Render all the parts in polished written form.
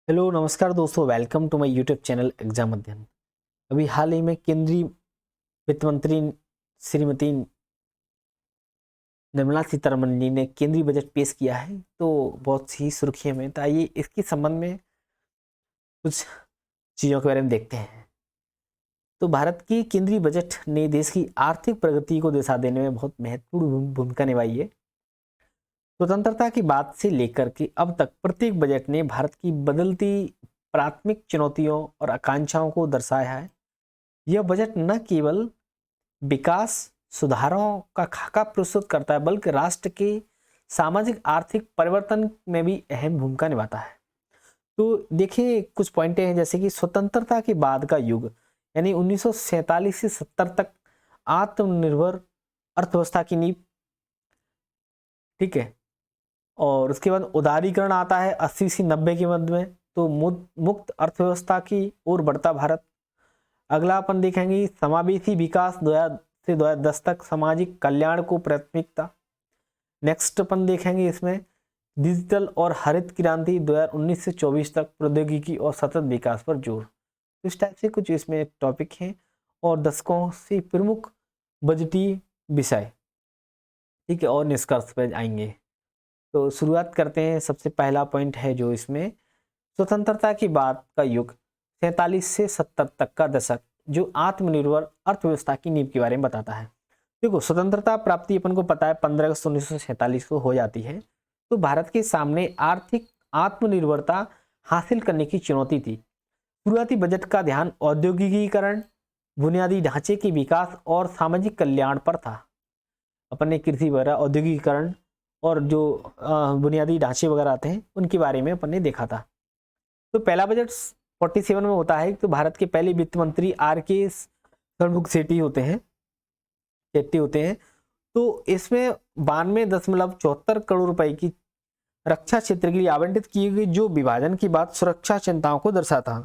Hello नमस्कार दोस्तों, welcome to my YouTube channel exam Adhyayan. अभी हाल ही में केंद्रीय वित्त मंत्री श्रीमती निर्मला सीतारमण जी ने केंद्रीय बजट पेश किया है, तो बहुत सी सुर्खियों में। तो आइए इसके संबंध में कुछ चीज़ों के बारे में देखते हैं। तो भारत की केंद्रीय बजट ने देश की आर्थिक प्रगति को दिशा देने में बहुत महत्वपूर्ण भूमिका निभाई है। स्वतंत्रता की बात से लेकर के अब तक प्रत्येक बजट ने भारत की बदलती प्राथमिक चुनौतियों और आकांक्षाओं को दर्शाया है। यह बजट न केवल विकास सुधारों का खाका प्रस्तुत करता है, बल्कि राष्ट्र के सामाजिक आर्थिक परिवर्तन में भी अहम भूमिका निभाता है। तो देखिए कुछ पॉइंटें हैं, जैसे कि स्वतंत्रता के बाद का युग यानी 1947 से 70 तक आत्मनिर्भर अर्थव्यवस्था की नींव, ठीक है। और उसके बाद उदारीकरण आता है 80 से 90 के मध्य में, तो मुक्त अर्थव्यवस्था की ओर बढ़ता भारत। अगला अपन देखेंगे समावेशी विकास 2000 से 2010 तक, सामाजिक कल्याण को प्राथमिकता। नेक्स्ट अपन देखेंगे इसमें डिजिटल और हरित क्रांति 2019 से 24 तक, प्रौद्योगिकी और सतत विकास पर जोर। इस टाइप से कुछ इसमें टॉपिक हैं और दशकों से प्रमुख बजटीय विषय, ठीक है, और निष्कर्ष पर आएंगे। तो शुरुआत करते हैं। सबसे पहला पॉइंट है जो इसमें स्वतंत्रता के बाद का युग 47 से 70 तक का दशक, जो आत्मनिर्भर अर्थव्यवस्था की नींव के बारे में बताता है। देखो, स्वतंत्रता प्राप्ति अपन को पता है 15 अगस्त 1947 को हो जाती है। तो भारत के सामने आर्थिक आत्मनिर्भरता हासिल करने की चुनौती थी। शुरुआती बजट का ध्यान औद्योगिकीकरण, बुनियादी ढांचे के विकास और सामाजिक कल्याण पर था। अपन ने कृषि वगैरह, औद्योगिकीकरण और जो बुनियादी ढांचे वगैरह आते हैं उनके बारे में अपन ने देखा था। तो पहला बजट 47 में होता है। तो भारत के पहले वित्त मंत्री आर.के. षणमुख शेट्टी होते हैं। तो इसमें 92.74 करोड़ रुपए की रक्षा क्षेत्र के लिए आवंटित की गई, जो विभाजन की बात सुरक्षा चिंताओं को दर्शाता।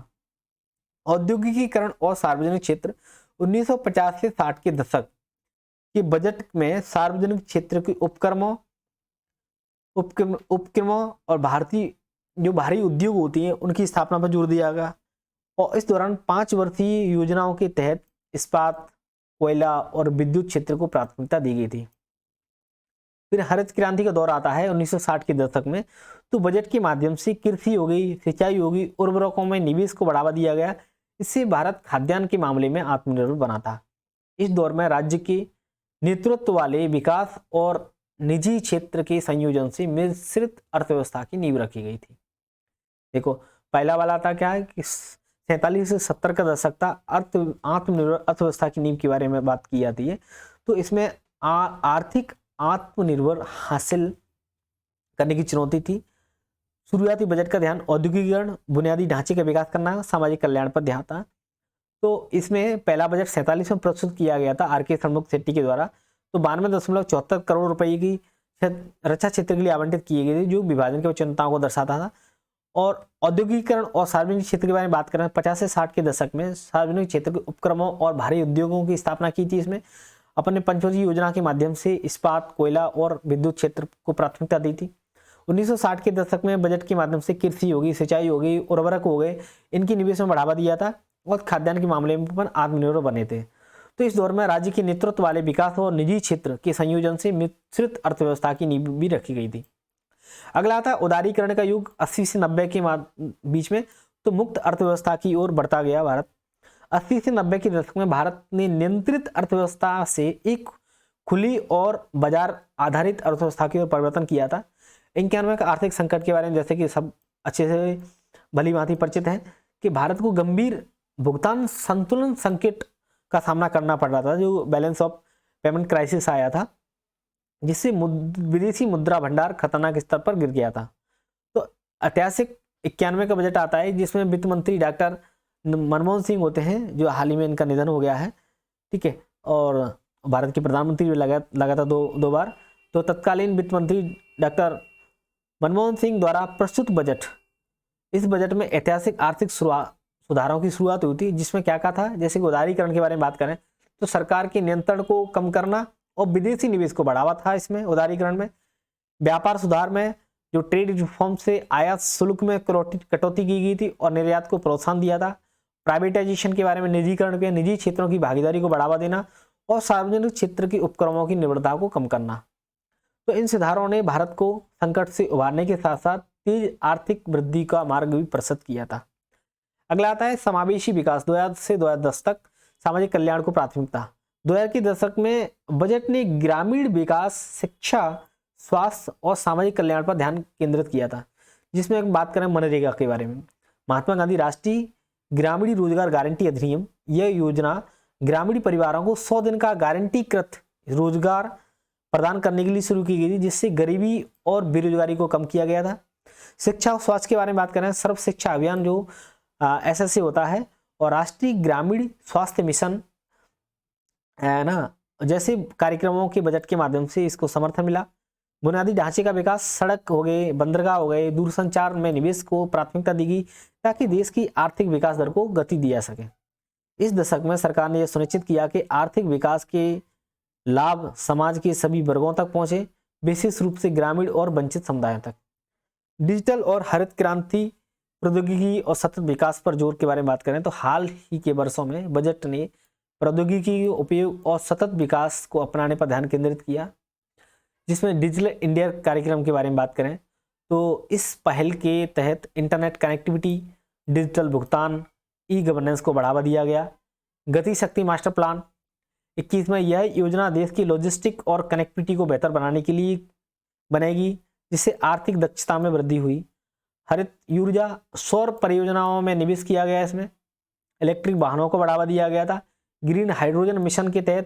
औद्योगिकीकरण और सार्वजनिक क्षेत्र 1950 से 60 के दशक के बजट में सार्वजनिक क्षेत्र के उपक्रमों और भारतीय जो भारी उद्योग होती हैं उनकी स्थापना पर जोर दिया गया। और इस दौरान 5 वर्षीय योजनाओं के तहत इस्पात, कोयला और विद्युत क्षेत्र को प्राथमिकता दी गई थी। फिर हरित क्रांति का दौर आता है 1960 के दशक में। तो बजट के माध्यम से कृषि हो गई, सिंचाई हो गई, उर्वरकों में निवेश को बढ़ावा दिया गया। इससे भारत खाद्यान्न के मामले में आत्मनिर्भर बना था। इस दौर में राज्य के नेतृत्व वाले विकास और निजी क्षेत्र के संयोजन से मिश्रित अर्थव्यवस्था की नींव रखी गई थी। देखो, पहला वाला था क्या है कि 47 से 70 का दशक था, आत्मनिर्भर अर्थव्यवस्था की नींव के बारे में बात की जाती है। तो इसमें आर्थिक आत्मनिर्भर हासिल करने की चुनौती थी। शुरुआती बजट का ध्यान औद्योगिकीकरण, बुनियादी ढांचे का विकास करना, सामाजिक कल्याण पर ध्यान था। तो इसमें पहला बजट 47 में प्रस्तुत किया गया था आर.के. षणमुख शेट्टी के द्वारा। तो 92.74 करोड़ रुपए की रक्षा क्षेत्र के लिए आवंटित की गई थी, जो विभाजन की चिंताओं को दर्शाता था। और औद्योगिकीकरण और सार्वजनिक क्षेत्र के बारे में बात करें 50 से 60 के दशक में सार्वजनिक क्षेत्र के उपक्रमों और भारी उद्योगों की स्थापना की थी। इसमें अपन ने पंचवर्षीय योजना के माध्यम से इस्पात, कोयला और विद्युत क्षेत्र को प्राथमिकता दी थी। 1960 के दशक में बजट के माध्यम से कृषि होगी, सिंचाई हो गई, उर्वरक हो गए, इनकी निवेश में बढ़ावा दिया था और खाद्यान्न के मामले में अपन आत्मनिर्भर बने थे। तो इस दौर में राज्य के नेतृत्व वाले विकास और निजी क्षेत्र के संयोजन से मिश्रित अर्थव्यवस्था की नींव भी रखी गई थी। अगला आता उदारीकरण का युग 80 से 90 के बीच में। तो मुक्त अर्थव्यवस्था की ओर बढ़ता गया भारत। 80 से 90 के दशक में भारत ने नियंत्रित अर्थव्यवस्था से एक खुली और बाजार आधारित अर्थव्यवस्था की ओर परिवर्तन किया था। इनके अनुभव आर्थिक संकट के बारे में जैसे कि सब अच्छे से भली भांति परिचित हैं कि भारत को गंभीर भुगतान संतुलन संकट का सामना करना पड़ रहा था, जो बैलेंस ऑफ पेमेंट क्राइसिस आया था, जिससे विदेशी मुद्रा भंडार खतरनाक स्तर पर गिर गया था। तो ऐतिहासिक 91 का बजट आता है, जिसमें वित्त मंत्री डॉक्टर मनमोहन सिंह होते हैं, जो हाल ही में इनका निधन हो गया है, ठीक है। और भारत के प्रधानमंत्री भी लगा था दो बार। तो तत्कालीन वित्त मंत्री डॉक्टर मनमोहन सिंह द्वारा प्रस्तुत बजट, इस बजट में ऐतिहासिक आर्थिक सुधारों की शुरुआत हुई थी, जिसमें क्या कहा था, जैसे कि उदारीकरण के बारे में बात करें तो सरकार के नियंत्रण को कम करना और विदेशी निवेश को बढ़ावा था इसमें उदारीकरण में। व्यापार सुधार में जो ट्रेड रिफॉर्म से आयात शुल्क में कटौती की गई थी और निर्यात को प्रोत्साहन दिया था। प्राइवेटाइजेशन के बारे में, निजीकरण के, निजी क्षेत्रों की भागीदारी को बढ़ावा देना और सार्वजनिक क्षेत्र के उपक्रमों की निर्भरता को कम करना। तो इन सुधारों ने भारत को संकट से उबारने के साथ साथ तेज आर्थिक वृद्धि का मार्ग भी प्रशस्त किया था। अगला आता है समावेशी विकास। 2000 से 2010 तक सामाजिक कल्याण को प्राथमिकता। 2000 के दशक में बजट ने ग्रामीण विकास, शिक्षा, स्वास्थ्य और सामाजिक कल्याण पर ध्यान केंद्रित किया था, जिसमें एक बात करें मनरेगा के बारे में। महात्मा गांधी राष्ट्रीय ग्रामीण रोजगार गारंटी अधिनियम, यह योजना ग्रामीण परिवारों को 100 दिन का गारंटीकृत रोजगार प्रदान करने के लिए शुरू की गई थी, जिससे गरीबी और बेरोजगारी को कम किया गया था। शिक्षा और स्वास्थ्य के बारे में बात करें, सर्व शिक्षा अभियान जो SSA होता है और राष्ट्रीय ग्रामीण स्वास्थ्य मिशन है ना, जैसे कार्यक्रमों के बजट के माध्यम से इसको समर्थन मिला। बुनियादी ढांचे का विकास, सड़क हो गए, बंदरगाह हो गए, दूरसंचार में निवेश को प्राथमिकता दी गई ताकि देश की आर्थिक विकास दर को गति दी जा सके। इस दशक में सरकार ने यह सुनिश्चित किया कि आर्थिक विकास के लाभ समाज के सभी वर्गों तक पहुंचे, विशेष रूप से ग्रामीण और वंचित समुदायों तक। डिजिटल और हरित क्रांति, प्रौद्योगिकी और सतत विकास पर जोर के बारे में बात करें तो हाल ही के वर्षों में बजट ने प्रौद्योगिकी के उपयोग और सतत विकास को अपनाने पर ध्यान केंद्रित किया, जिसमें डिजिटल इंडिया कार्यक्रम के बारे में बात करें तो इस पहल के तहत इंटरनेट कनेक्टिविटी, डिजिटल भुगतान, ई-गवर्नेंस को बढ़ावा दिया गया। गति शक्ति मास्टर प्लान 21 में यह योजना देश की लॉजिस्टिक और कनेक्टिविटी को बेहतर बनाने के लिए बनेगी, जिससे आर्थिक दक्षता में वृद्धि हुई। हरित ऊर्जा, सौर परियोजनाओं में निवेश किया गया, इसमें इलेक्ट्रिक वाहनों को बढ़ावा दिया गया था। ग्रीन हाइड्रोजन मिशन के तहत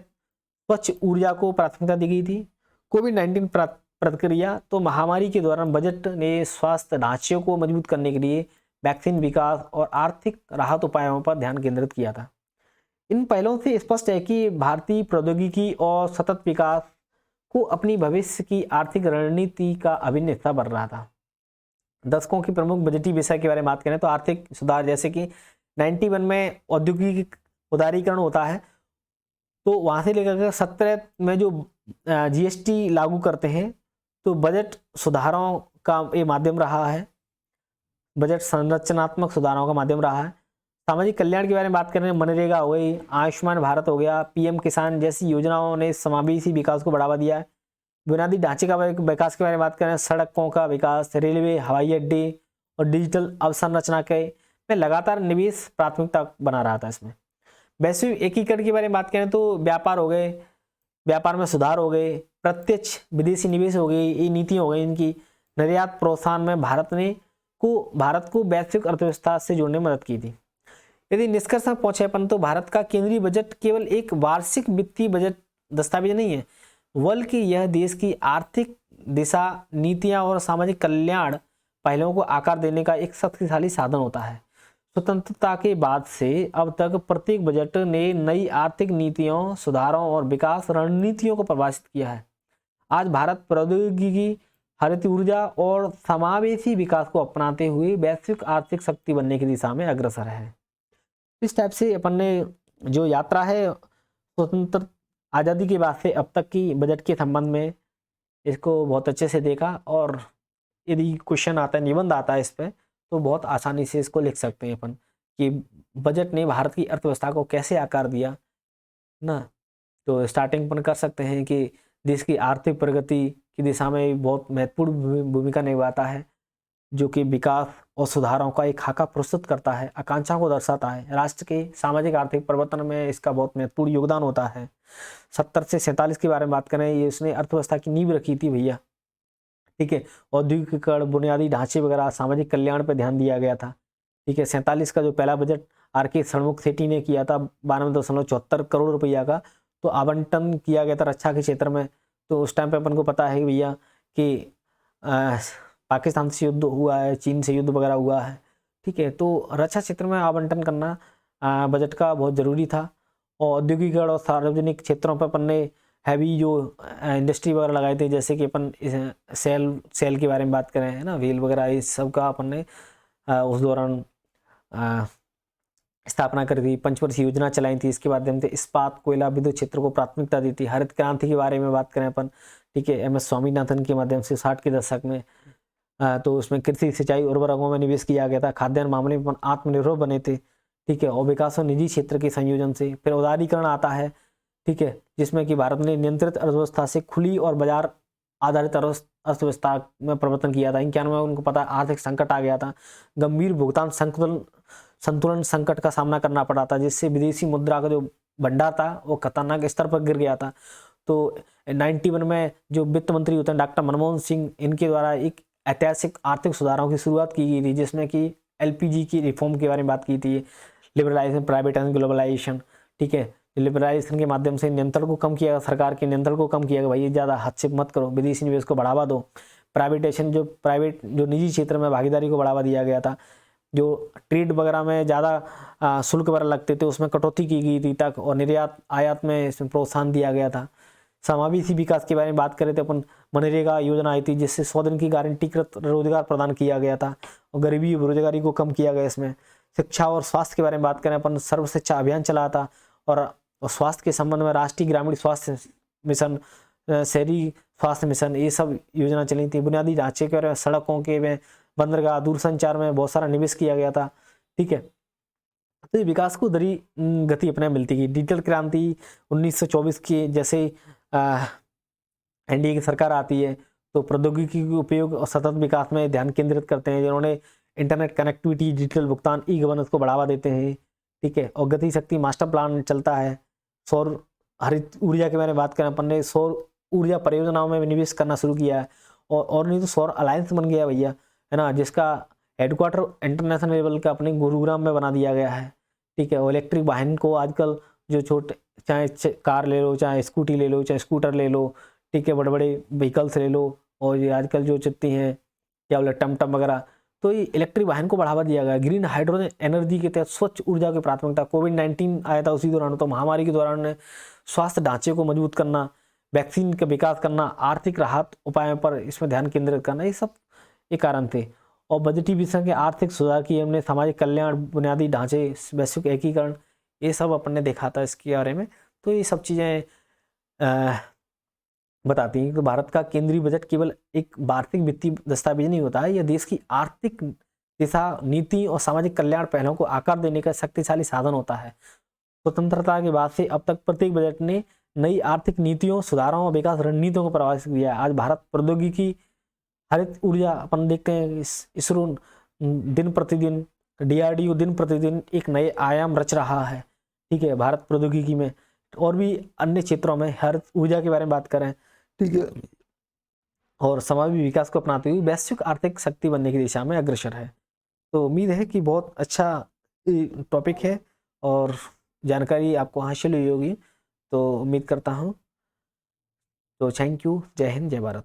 स्वच्छ ऊर्जा को प्राथमिकता दी गई थी। कोविड-19 प्रतिक्रिया, तो महामारी के दौरान बजट ने स्वास्थ्य ढांचे को मजबूत करने के लिए वैक्सीन विकास और आर्थिक राहत उपायों पर ध्यान केंद्रित किया था। इन पहलों से स्पष्ट है कि भारतीय प्रौद्योगिकी और सतत विकास को अपनी भविष्य की आर्थिक रणनीति का अभिन्न हिस्सा बन रहा था। दशकों की प्रमुख बजटीय विषय के बारे में बात करें तो आर्थिक सुधार, जैसे कि 91 में औद्योगिक उदारीकरण होता है, तो वहां से लेकर 17 में जो GST लागू करते हैं, तो बजट सुधारों का ये माध्यम रहा है, बजट संरचनात्मक सुधारों का माध्यम रहा है। सामाजिक कल्याण के बारे में बात करें, मनरेगा हो गई, आयुष्मान भारत हो गया, PM किसान जैसी योजनाओं ने समावेशी विकास को बढ़ावा दिया है। बुनियादी ढांचे का विकास के बारे में बात करें, सड़कों का विकास, रेलवे, हवाई अड्डे और डिजिटल अवसंरचना के में लगातार निवेश प्राथमिकता बना रहा था। इसमें वैश्विक एकीकरण के बारे में बात करें तो व्यापार हो गए, व्यापार में सुधार हो गए, प्रत्यक्ष विदेशी निवेश हो गई, ये नीति हो गई इनकी। निर्यात प्रोत्साहन में भारत को वैश्विक अर्थव्यवस्था से जोड़ने में मदद की थी। यदि निष्कर्ष तक पहुंचे अपन तो भारत का केंद्रीय बजट केवल एक वार्षिक वित्तीय बजट दस्तावेज नहीं है, बल्कि यह देश की आर्थिक दिशा, नीतियां और सामाजिक कल्याण पहलुओं को आकार देने का एक शक्तिशाली साधन होता है। स्वतंत्रता के बाद से अब तक प्रत्येक बजट ने नई आर्थिक नीतियों, सुधारों और विकास रणनीतियों को परिभाषित किया है। आज भारत प्रौद्योगिकी, हरित ऊर्जा और समावेशी विकास को अपनाते हुए वैश्विक आर्थिक शक्ति बनने की दिशा में अग्रसर है। इस टाइप से अपन ने जो यात्रा है स्वतंत्र आज़ादी के बाद से अब तक की बजट के संबंध में, इसको बहुत अच्छे से देखा। और यदि क्वेश्चन आता है, निबंध आता है इस पर, तो बहुत आसानी से इसको लिख सकते हैं अपन कि बजट ने भारत की अर्थव्यवस्था को कैसे आकार दिया ना। तो स्टार्टिंग अपन कर सकते हैं कि देश की आर्थिक प्रगति की दिशा में बहुत महत्वपूर्ण भूमिका निभाता है, जो कि विकास और सुधारों का एक खाका प्रस्तुत करता है, आकांक्षाओं को दर्शाता है। राष्ट्र के सामाजिक आर्थिक परिवर्तन में इसका बहुत महत्वपूर्ण योगदान होता है। 70 से 47 के बारे में बात करें, ये इसने अर्थव्यवस्था की नींव रखी थी भैया, ठीक है। औद्योगिकीकरण, बुनियादी ढांचे वगैरह, सामाजिक कल्याण पर ध्यान दिया गया था, ठीक है। 47 का जो पहला बजट RK षणमुख सेठी ने किया था 92.74 करोड़ रुपया का, तो आवंटन किया गया था रक्षा के क्षेत्र में। तो उस टाइम पे अपन को पता है भैया कि पाकिस्तान से युद्ध हुआ है, चीन से युद्ध वगैरह हुआ है, ठीक है। तो रक्षा क्षेत्र में आवंटन करना बजट का बहुत ज़रूरी था। और औद्योगिकीकरण और सार्वजनिक क्षेत्रों पर अपन ने हैवी जो इंडस्ट्री वगैरह लगाए थे, जैसे कि अपन सेल के बारे में बात करें, है ना, व्हील वगैरह, इस सब का अपन ने उस दौरान स्थापना करी थी। पंचवर्षीय योजना चलाई थी, इसके माध्यम से इस्पात, कोयला, विद्युत क्षेत्र को प्राथमिकता दी थी। हरित क्रांति के बारे में बात करें अपन, ठीक है, MS स्वामीनाथन के माध्यम से 60 के दशक में तो उसमें कृषि, सिंचाई, उर्वरकों में निवेश किया गया था। खाद्यान्न मामले में आत्मनिर्भर बने थे, ठीक है। और विकास और निजी क्षेत्र के संयोजन से फिर उदारीकरण आता है, ठीक है, जिसमें कि भारत ने नियंत्रित अर्थव्यवस्था से खुली और बाजार आधारित अर्थव्यवस्था में परिवर्तन किया था। 91 में उनको पता आर्थिक संकट आ गया था, गंभीर भुगतान संतुलन संकट का सामना करना पड़ा था, जिससे विदेशी मुद्रा का जो भंडार था वो खतरनाक स्तर पर गिर गया था। तो 91 में जो वित्त मंत्री होते हैं डॉक्टर मनमोहन सिंह, इनके द्वारा एक ऐतिहासिक आर्थिक सुधारों की शुरुआत की गई थी, जिसमें कि एलपीजी की रिफॉर्म के बारे में बात की थी, लिबरलाइजेशन, प्राइवेटाइजेशन, ग्लोबलाइजेशन, ठीक है। लिबरलाइजेशन के माध्यम से नियंत्रण को कम किया गया, सरकार के नियंत्रण को कम किया गया, भाई ज़्यादा हस्तक्षेप मत करो, विदेशी निवेश को बढ़ावा दो। प्राइवेटाइजेशन, जो निजी क्षेत्र में भागीदारी को बढ़ावा दिया गया था, जो ट्रेड वगैरह में ज़्यादा शुल्क वगैरह लगते थे उसमें कटौती की गई थी तक, और निर्यात आयात में इसमें प्रोत्साहन दिया गया था। समावेशी विकास के बारे में बात करें तो अपन मनरेगा योजना आई थी, जिससे 100 दिन की गारंटीकृत रोजगार प्रदान किया गया था और गरीबी बेरोजगारी को कम किया गया। इसमें शिक्षा और स्वास्थ्य के बारे में बात करें, अपन सर्व शिक्षा अभियान चला था, और स्वास्थ्य के संबंध में राष्ट्रीय ग्रामीण स्वास्थ्य मिशन, शहरी स्वास्थ्य मिशन, ये सब योजना चली थी। बुनियादी ढांचे के बारे में, सड़कों के में, बंदरगाह, दूरसंचार में बहुत सारा निवेश किया गया था, ठीक है। तो ये विकास को दरी गति अपने मिलती गई। डिजिटल क्रांति 1924 के जैसे एनडीए की सरकार आती है तो प्रौद्योगिकी के उपयोग और सतत विकास में ध्यान केंद्रित करते हैं, जिन्होंने इंटरनेट कनेक्टिविटी, डिजिटल भुगतान, ई गवर्नेंस को बढ़ावा देते हैं, ठीक है। और गति शक्ति मास्टर प्लान चलता है। सौर हरित ऊर्जा के बारे में बात करें, अपन ने सौर ऊर्जा परियोजनाओं में निवेश करना शुरू किया है, और नहीं तो सौर अलायंस बन गया भैया, है ना, जिसका हेडक्वार्टर इंटरनेशनल लेवल का अपने गुरुग्राम में बना दिया गया है, ठीक है। और इलेक्ट्रिक वाहन को आजकल जो छोटे, चाहे कार ले लो, चाहे स्कूटी ले लो, चाहे स्कूटर ले लो, ठीक है, बड़े बड़े व्हीकल्स ले लो, और ये आजकल जो चलती हैं क्या बोले टमटम वगैरह, तो ये इलेक्ट्रिक वाहन को बढ़ावा दिया गया। ग्रीन हाइड्रोजन एनर्जी के तहत स्वच्छ ऊर्जा की प्राथमिकता। कोविड-19 आया था उसी दौरान, तो महामारी के दौरान स्वास्थ्य ढांचे को मजबूत करना, वैक्सीन का विकास करना, आर्थिक राहत उपायों पर इसमें ध्यान केंद्रित करना, ये सब ये कारण थे। और बजटीय विषय के आर्थिक सुधार की हमने, सामाजिक कल्याण, बुनियादी ढांचे, वैश्विक एकीकरण, ये सब अपन ने देखा था इसके बारे में। तो ये सब चीज़ें बताती हैं कि भारत का केंद्रीय बजट केवल एक वार्षिक वित्तीय दस्तावेज नहीं होता है, यह देश की आर्थिक दिशा, नीति और सामाजिक कल्याण पहलों को आकार देने का शक्तिशाली साधन होता है। स्वतंत्रता के बाद से अब तक प्रत्येक बजट ने नई आर्थिक नीतियों, सुधारों और विकास रणनीतियों को प्रभावित किया है। आज भारत प्रौद्योगिकी, हरित ऊर्जा, अपन देखते हैं इसरो दिन प्रतिदिन, DRDO दिन प्रतिदिन एक नए आयाम रच रहा है, ठीक है, भारत प्रौद्योगिकी में। और भी अन्य क्षेत्रों में हरित ऊर्जा के बारे में बात करें, ठीक है, और समावेशी विकास को अपनाते हुए वैश्विक आर्थिक शक्ति बनने की दिशा में अग्रसर है। तो उम्मीद है कि बहुत अच्छा टॉपिक है और जानकारी आपको हासिल हुई होगी, तो उम्मीद करता हूँ। तो थैंक यू। जय हिंद, जय भारत।